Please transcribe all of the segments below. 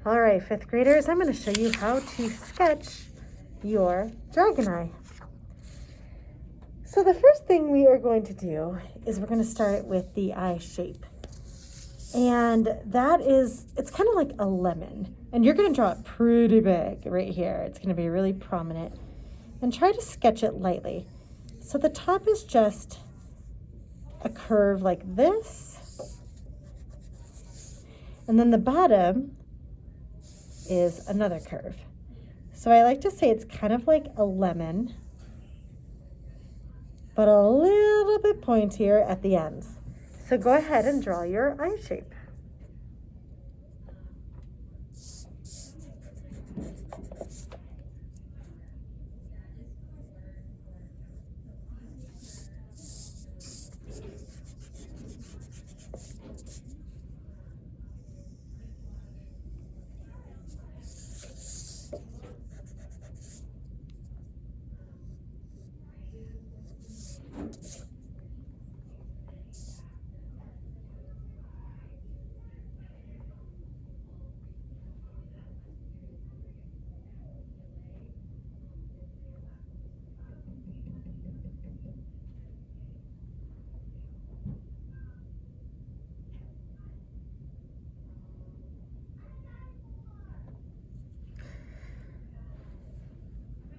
All right, fifth graders, I'm going to show you how to sketch your dragon eye. So the first thing we are going to do is we're going to start with the eye shape. And it's kind of like a lemon. And you're going to draw it pretty big right here. It's going to be really prominent. And try to sketch it lightly. So the top is just a curve like this. And then the bottom is another curve. So I like to say it's kind of like a lemon, but a little bit pointier at the ends. So go ahead and draw your eye shape.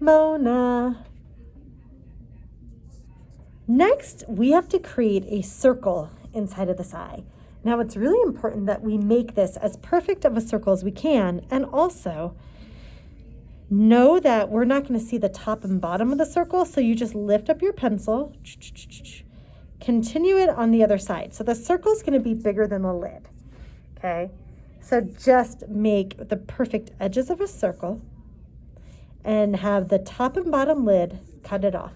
Mona. Next, we have to create a circle inside of this eye. Now, it's really important that we make this as perfect of a circle as we can, and also know that we're not going to see the top and bottom of the circle, so you just lift up your pencil, continue it on the other side. So the circle is going to be bigger than the lid, okay? So just make the perfect edges of a circle and have the top and bottom lid cut it off.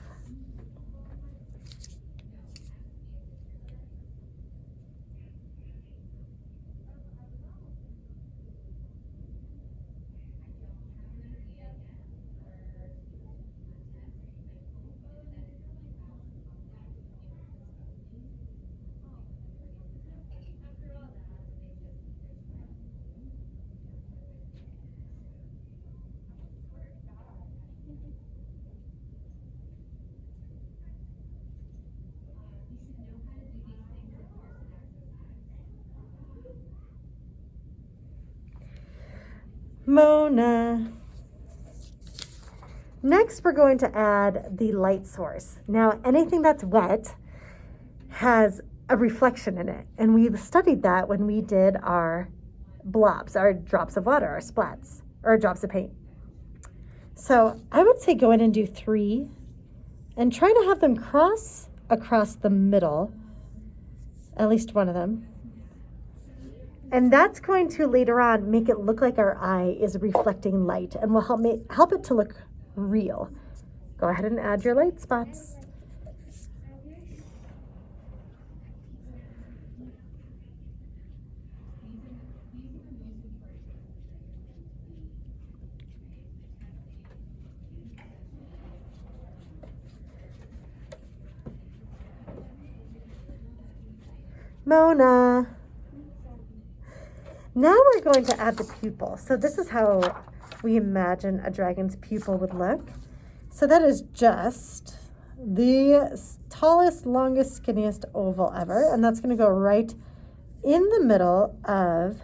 Mona. Next, we're going to add the light source. Now, anything that's wet has a reflection in it. And we studied that when we did our blobs, our drops of water, our splats, or drops of paint. So I would say go in and do 3 and try to have them cross across the middle, at least one of them. And that's going to later on make it look like our eye is reflecting light and will help it to look real. Go ahead and add your light spots. Mona. Now we're going to add the pupil. So this is how we imagine a dragon's pupil would look. So that is just the tallest, longest, skinniest oval ever. And that's going to go right in the middle of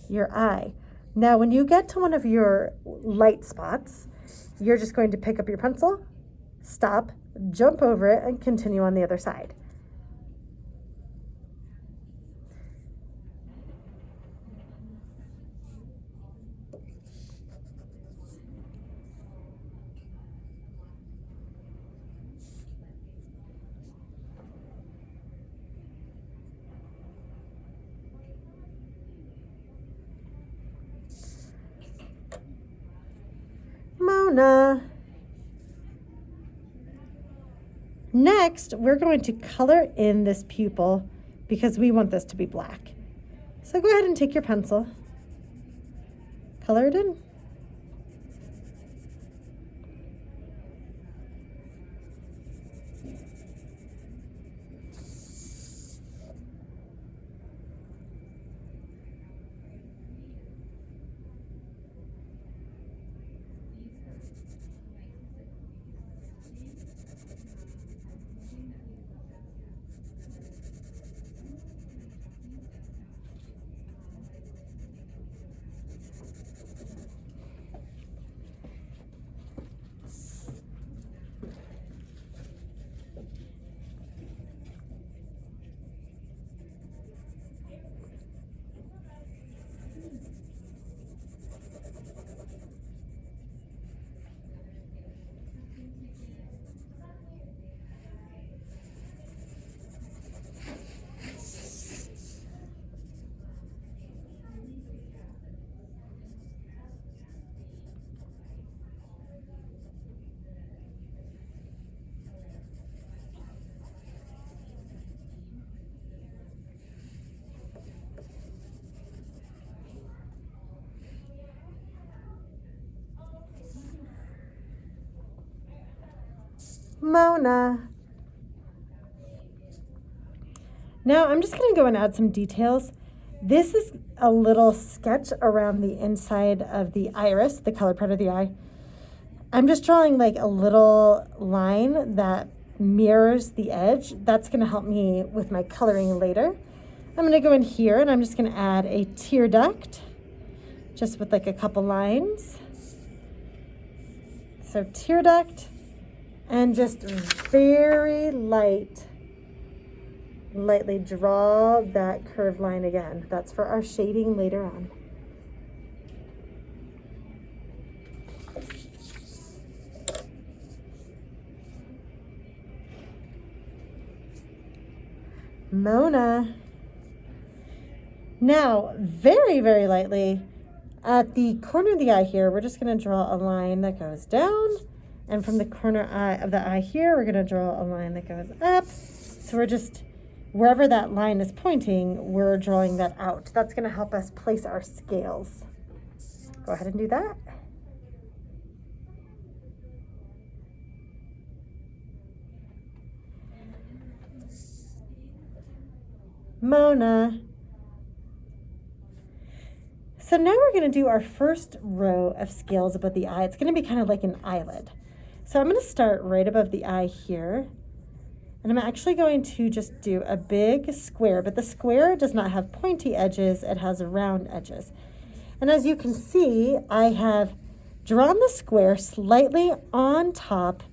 your eye. Now, when you get to one of your light spots, you're just going to pick up your pencil, stop, jump over it, and continue on the other side. Mona. Next, we're going to color in this pupil because we want this to be black. So go ahead and take your pencil, color it in. Mona. Now I'm just going to go and add some details. This is a little sketch around the inside of the iris, the color part of the eye. I'm just drawing like a little line that mirrors the edge. That's going to help me with my coloring later. I'm going to go in here and I'm just going to add a tear duct, just with like a couple lines. So tear duct, and just very lightly draw that curved line again. That's for our shading later on. Mona. Now, very, very lightly, at the corner of the eye here, we're just going to draw a line that goes down. And from the corner of the eye here, we're going to draw a line that goes up. So we're just, wherever that line is pointing, we're drawing that out. That's going to help us place our scales. Go ahead and do that. Mona. So now we're going to do our first row of scales above the eye. It's going to be kind of like an eyelid. So I'm going to start right above the eye here. And I'm actually going to just do a big square, but the square does not have pointy edges, it has round edges. And as you can see, I have drawn the square slightly on top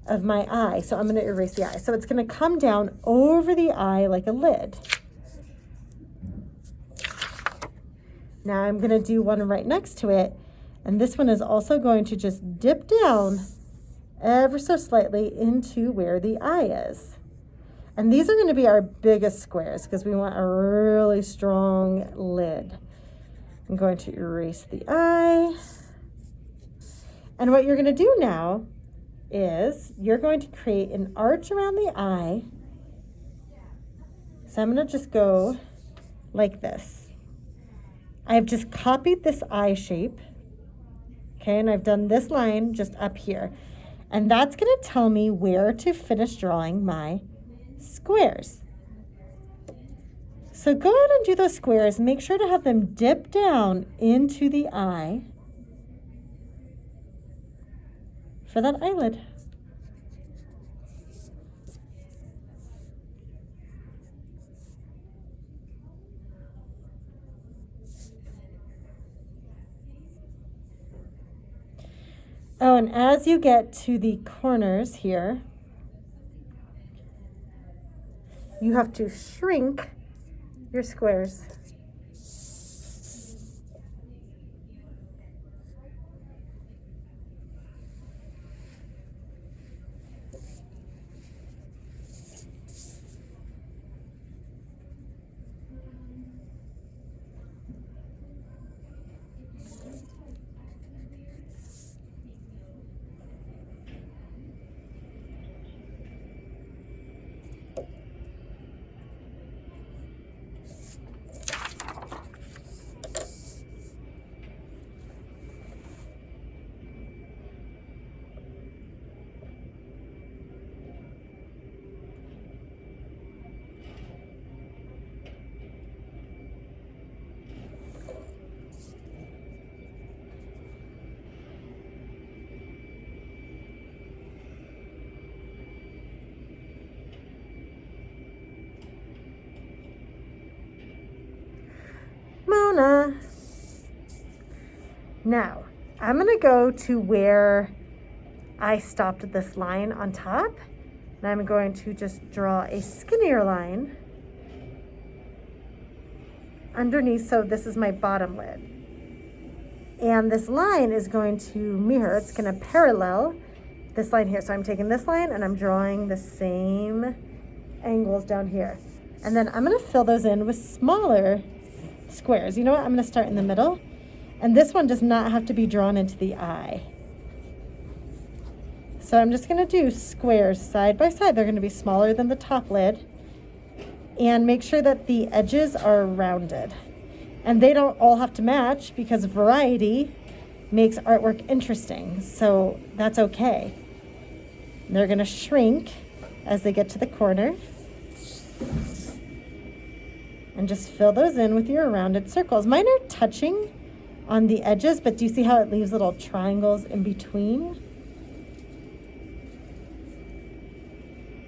of my eye. So I'm going to erase the eye. So it's going to come down over the eye like a lid. Now I'm going to do one right next to it, and this one is also going to just dip down ever so slightly into where the eye is. And these are going to be our biggest squares because we want a really strong lid. I'm going to erase the eye. And what you're going to do now is you're going to create an arch around the eye. So I'm going to just go like this. I've just copied this eye shape, okay, and I've done this line just up here. And that's going to tell me where to finish drawing my squares. So go ahead and do those squares. Make sure to have them dip down into the eye for that eyelid. Oh, and as you get to the corners here, you have to shrink your squares. Mona. Now, I'm going to go to where I stopped this line on top, and I'm going to just draw a skinnier line underneath. So this is my bottom lid. And this line is going to mirror, it's going to parallel this line here. So I'm taking this line and I'm drawing the same angles down here. And then I'm going to fill those in with smaller squares. You know what? I'm going to start in the middle. And this one does not have to be drawn into the eye. So I'm just going to do squares side by side. They're going to be smaller than the top lid. And make sure that the edges are rounded. And they don't all have to match because variety makes artwork interesting. So that's okay. They're going to shrink as they get to the corner. And just fill those in with your rounded circles. Mine are touching on the edges, but do you see how it leaves little triangles in between?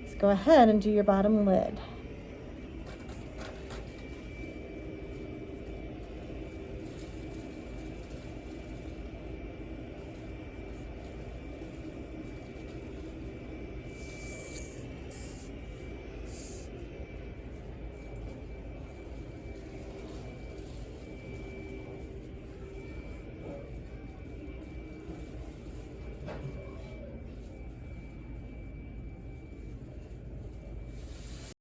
Let's go ahead and do your bottom lid.